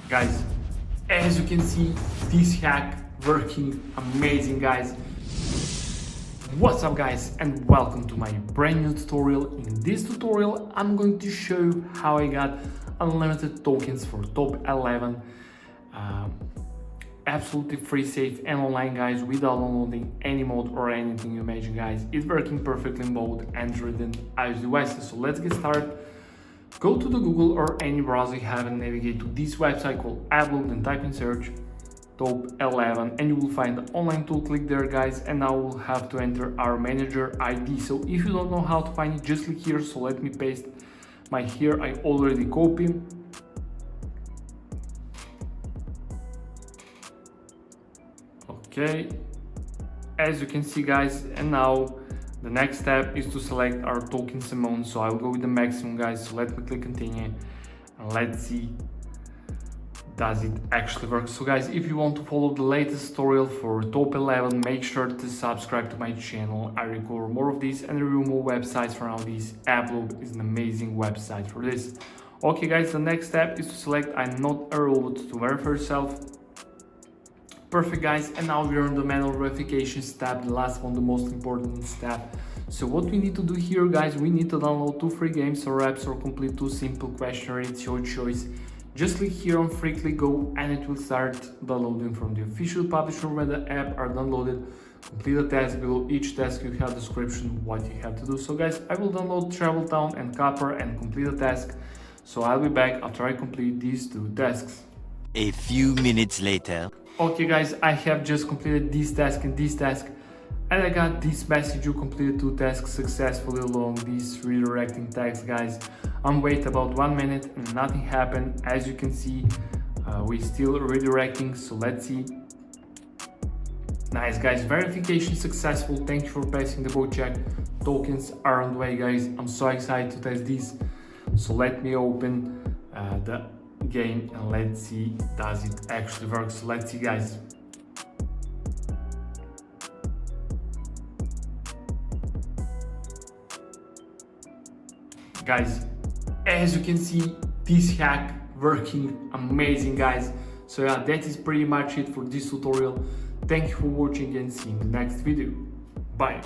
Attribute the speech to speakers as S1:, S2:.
S1: Guys, as you can see, this hack working amazing, guys. What's up, guys, and welcome to my brand new tutorial. In this tutorial I'm going to show you how I got unlimited tokens for top 11 absolutely free, safe and online, guys, without downloading any mod or anything you imagine, guys. It's working perfectly in both Android and iOS devices. So let's get started. Go to the Google or any browser you have and navigate to this website called AppLoop, and type in search top 11 and you will find the online tool. Click there, guys, and now we'll have to enter our manager ID. So if you don't know how to find it, just click here. So let me paste my here, I already copy. Okay, as you can see, guys, and now the next step is to select our tokens amount. So I'll go with the maximum, guys. So let me click continue and let's see, does it actually work? So guys, if you want to follow the latest tutorial for top 11, make sure to subscribe to my channel. I recover more of these and review more websites for now. This AppLoop is an amazing website for this. Okay, guys, the next step is to select I'm not a robot to verify yourself. Perfect, guys, and now we're on the manual verification step, the last one, the most important step. So what we need to do here, guys, we need to download 2 free games or apps or complete 2 simple questionnaires. It's your choice. Just click here on free, click go, and it will start downloading from the official publisher where the app are downloaded. Complete the task. Below each task you have description what you have to do. So guys, I will download Travel Town and Copper and complete the task. So I'll be back after I complete these 2 tasks.
S2: A few minutes later.
S1: Okay, guys, I have just completed this task and this task, and I got this message: you completed 2 tasks successfully along these redirecting tags, guys. I'm waiting about 1 minute and nothing happened. As you can see, we still redirecting, so let's see. Nice, guys, verification successful. Thank you for passing the boat check. Tokens are on the way, guys. I'm so excited to test this. So let me open the game and let's see, does it actually work? So let's see, guys. Guys, as you can see, this hack working amazing, guys. So yeah, that is pretty much it for this tutorial. Thank you for watching and see you in the next video. Bye.